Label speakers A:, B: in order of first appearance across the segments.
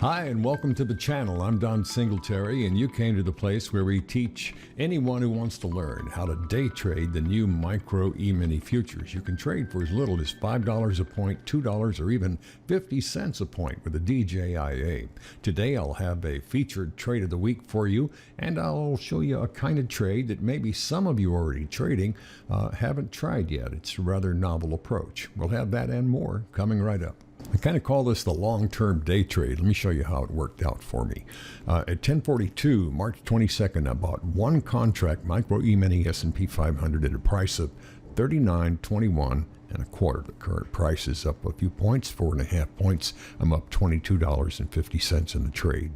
A: Hi, and welcome to the channel. I'm Don Singletary, and you came to the place where we teach anyone who wants to learn how to day trade the new Micro E-mini futures. You can trade for as little as $5 a point, $2, or even 50 cents a point with a DJIA. Today, I'll have a featured trade of the week for you, and I'll show you a kind of trade that maybe some of you already trading haven't tried yet. It's a rather novel approach. We'll have that and more coming right up. I kind of call this the long-term day trade. Let me show you how it worked out for me. At 10:42, March 22nd, I bought one contract Micro E-mini S&P500 at a price of $39.21 and a quarter. The current price is up a few points, 4.5 points. I'm up $22.50 in the trade.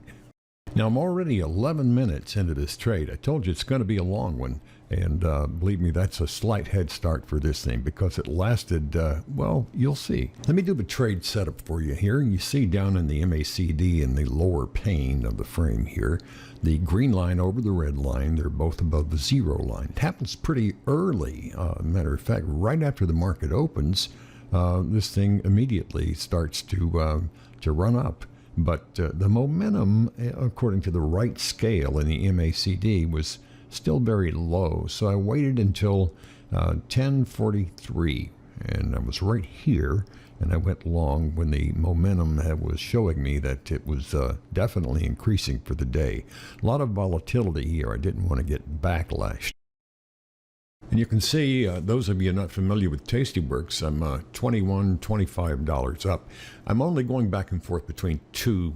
A: Now, I'm already 11 minutes into this trade. I told you it's going to be a long one, and believe me, that's a slight head start for this thing because it lasted, well, you'll see. Let me do the trade setup for you here. You see down in the MACD in the lower pane of the frame here, the green line over the red line, they're both above the zero line. It happens pretty early. Matter of fact, right after the market opens, this thing immediately starts to run up. But the momentum, according to the right scale in the MACD, was still very low. So I waited until 10:43, and I was right here, and I went long when the momentum was showing me that it was definitely increasing for the day. A lot of volatility here. I didn't want to get backlashed. And you can see, those of you not familiar with Tastyworks, I'm $21, $25 up. I'm only going back and forth between two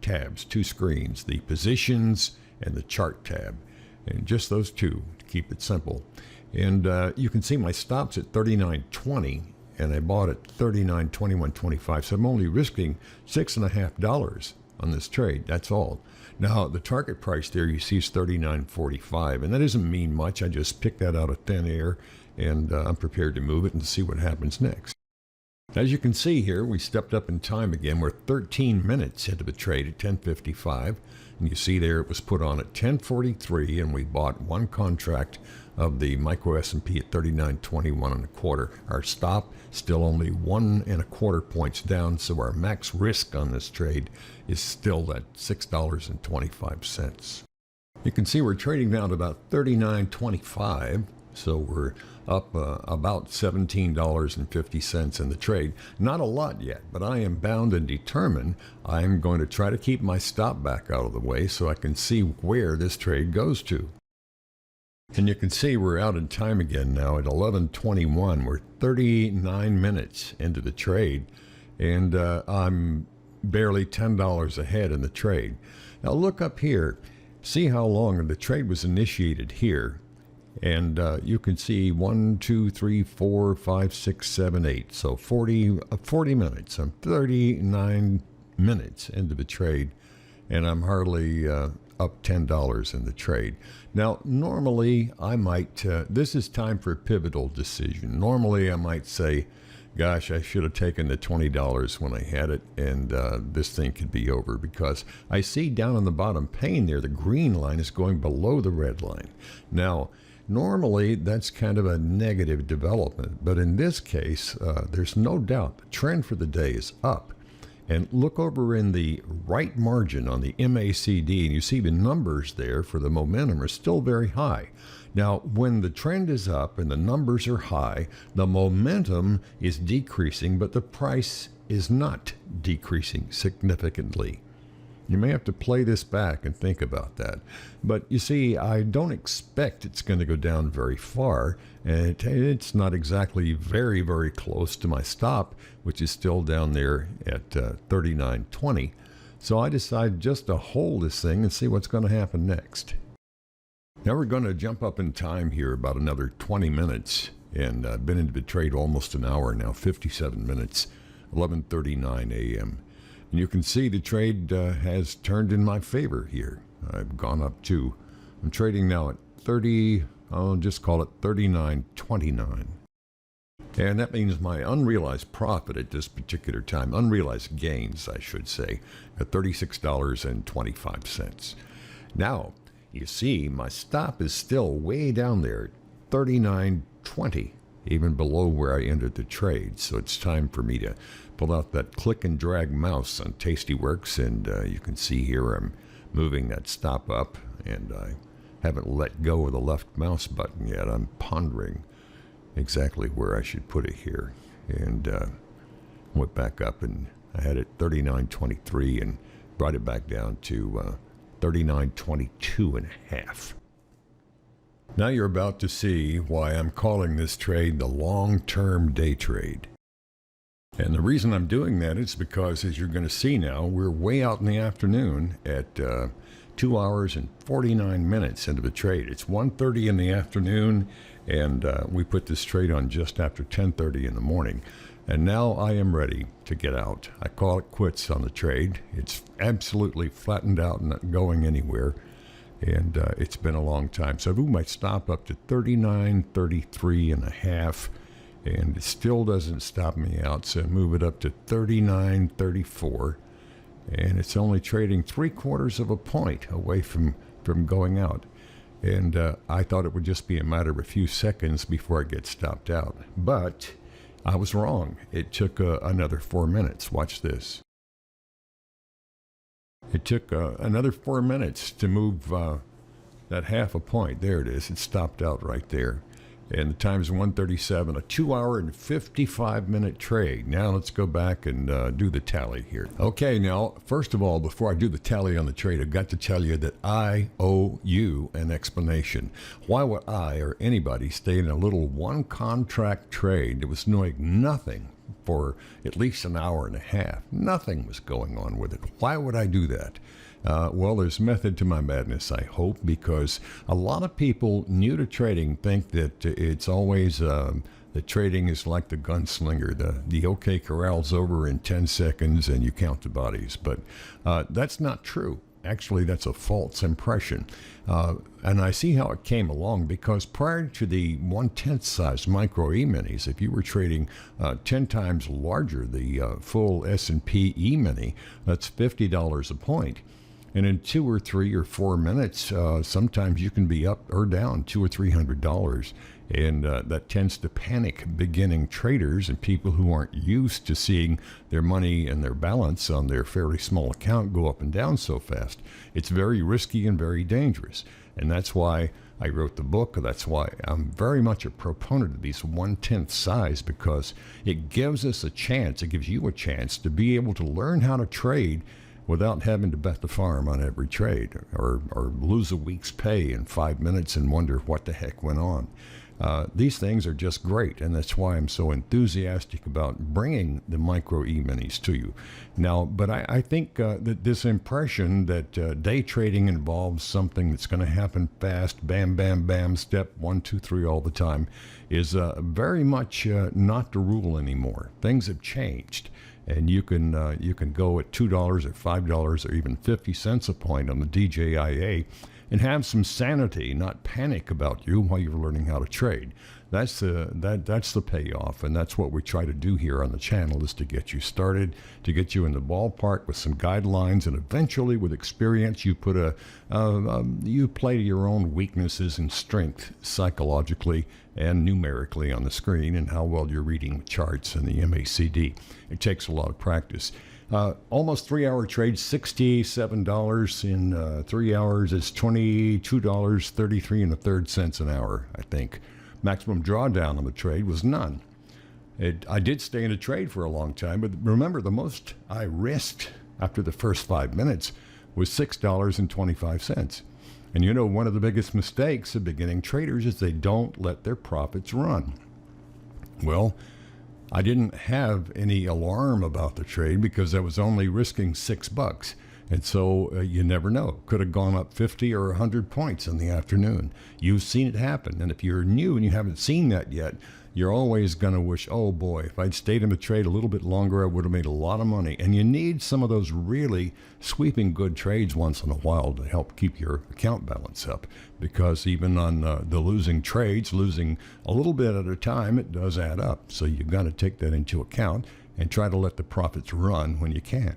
A: tabs, two screens, the positions and the chart tab. And just those two to keep it simple. And you can see my stops at $39.20, and I bought at $39.21.25. So I'm only risking $6.50 on this trade. That's all. Now, the target price there you see is $39.45, and that doesn't mean much. I just picked that out of thin air, and I'm prepared to move it and see what happens next. As you can see here, we stepped up in time again. We're 13 minutes into the trade at 10:55, and you see there it was put on at 10:43, and we bought one contract of the Micro S&P at $39.21 and a quarter. Our stop still only 1.25 points down, so our max risk on this trade is still at $6.25. You can see we're trading now at about $39.25, so we're up about $17.50 in the trade. Not a lot yet, but I am bound and determined. I'm going to try to keep my stop back out of the way so I can see where this trade goes to. And you can see we're out in time again now at 11:21. We're 39 minutes into the trade, and I'm barely $10 ahead in the trade. Now look up here. See how long the trade was initiated here. And you can see 1, 2, 3, 4, 5, 6, 7, 8. So 40 minutes. I'm 39 minutes into the trade, and I'm hardly up $10 in the trade. Now, normally I might, this is time for a pivotal decision. Normally I might say, gosh, I should have taken the $20 when I had it, and this thing could be over, because I see down on the bottom pane there, the green line is going below the red line. Now, normally that's kind of a negative development, but in this case, there's no doubt the trend for the day is up. And look over in the right margin on the MACD, and you see the numbers there for the momentum are still very high. Now, when the trend is up and the numbers are high, the momentum is decreasing, but the price is not decreasing significantly. You may have to play this back and think about that. But you see, I don't expect it's going to go down very far, and it's not exactly very, very close to my stop, which is still down there at $39.20. So I decided just to hold this thing and see what's going to happen next. Now we're going to jump up in time here about another 20 minutes, and I've been into the trade almost an hour now, 57 minutes, 11:39 a.m. And you can see the trade has turned in my favor here. I've gone up to, I'm trading now at 30, I'll just call it $39.29. And that means my unrealized profit at this particular time, unrealized gains, I should say, at $36.25. Now, you see, my stop is still way down there, $39.20. even below where I entered the trade. So it's time for me to pull out that click and drag mouse on Tastyworks, and you can see here I'm moving that stop up, and I haven't let go of the left mouse button yet. I'm pondering exactly where I should put it here, and went back up, and I had it 39.23 and brought it back down to 39.22 and a half. Now you're about to see why I'm calling this trade the long-term day trade. And the reason I'm doing that is because, as you're going to see now, we're way out in the afternoon at 2 hours and 49 minutes into the trade. It's 1:30 in the afternoon, and we put this trade on just after 10:30 in the morning. And now I am ready to get out. I call it quits on the trade. It's absolutely flattened out and not going anywhere. And it's been a long time. So I moved my stop up to 39.33 and a half, and it still doesn't stop me out. So I move it up to 39.34, and it's only trading 3/4 of a point away from going out. And I thought it would just be a matter of a few seconds before I get stopped out. But I was wrong. It took another 4 minutes. Watch this. It took another 4 minutes to move that half a point. There it is. It stopped out right there. And the time is 1:37, a 2 hour and 55 minute trade. Now let's go back and do the tally here. Okay, now, first of all, before I do the tally on the trade, I've got to tell you that I owe you an explanation. Why would I or anybody stay in a little one contract trade that was doing nothing for at least an hour and a half? Nothing was going on with it. Why would I do that? Well, there's method to my madness, I hope, because a lot of people new to trading think that it's always that trading is like the gunslinger. The OK Corral's over in 10 seconds and you count the bodies. But that's not true. Actually, that's a false impression. And I see how it came along, because prior to the 1/10 size Micro E-minis, if you were trading 10 times larger, the full S&P E-mini, that's $50 a point. And in 2 or 3 or 4 minutes, sometimes you can be up or down $200 or $300. And that tends to panic beginning traders and people who aren't used to seeing their money and their balance on their fairly small account go up and down so fast. It's very risky and very dangerous. And that's why I wrote the book. That's why I'm very much a proponent of these 1/10 size, because it gives us a chance, it gives you a chance to be able to learn how to trade without having to bet the farm on every trade, or lose a week's pay in 5 minutes and wonder what the heck went on. These things are just great, and that's why I'm so enthusiastic about bringing the Micro E-minis to you. Now, but I think that this impression that day trading involves something that's going to happen fast, bam, bam, bam, step 1, 2, 3 all the time, is very much not the rule anymore. Things have changed. And you can go at $2 or $5 or even 50 cents a point on the DJIA and have some sanity, not panic about you while you're learning how to trade. That's the payoff, and that's what we try to do here on the channel, is to get you started, to get you in the ballpark with some guidelines, and eventually, with experience, you put you play to your own weaknesses and strength psychologically and numerically on the screen, and how well you're reading the charts and the MACD. It takes a lot of practice. Almost 3 hour trade, $67 in 3 hours. It's $22.33 1/3 an hour, I think. Maximum drawdown on the trade was none. I did stay in a trade for a long time, but remember, the most I risked after the first 5 minutes was $6.25. And you know, one of the biggest mistakes of beginning traders is they don't let their profits run. Well, I didn't have any alarm about the trade because I was only risking $6. And so you never know. Could have gone up 50 or 100 points in the afternoon. You've seen it happen. And if you're new and you haven't seen that yet, you're always going to wish, oh boy, if I'd stayed in the trade a little bit longer, I would have made a lot of money. And you need some of those really sweeping good trades once in a while to help keep your account balance up. Because even on the losing trades, losing a little bit at a time, it does add up. So you've got to take that into account and try to let the profits run when you can.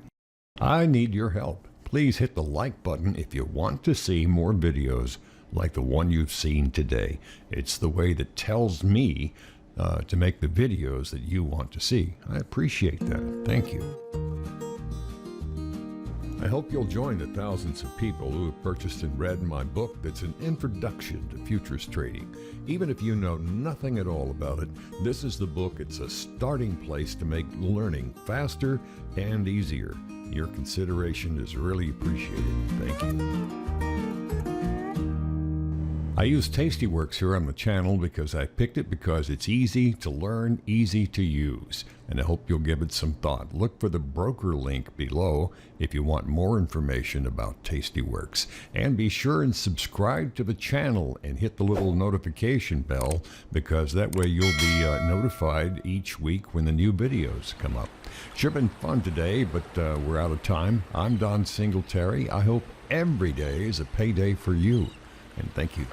A: I need your help. Please hit the like button if you want to see more videos like the one you've seen today. It's the way that tells me to make the videos that you want to see. I appreciate that. Thank you. I hope you'll join the thousands of people who have purchased and read my book that's an introduction to futures trading. Even if you know nothing at all about it, this is the book. It's a starting place to make learning faster and easier. Your consideration is really appreciated. Thank you. I use Tastyworks here on the channel because I picked it because it's easy to learn, easy to use, and I hope you'll give it some thought. Look for the broker link below if you want more information about Tastyworks. And be sure and subscribe to the channel and hit the little notification bell, because that way you'll be notified each week when the new videos come up. Sure been fun today, but we're out of time. I'm Don Singletary. I hope every day is a payday for you. And thank you.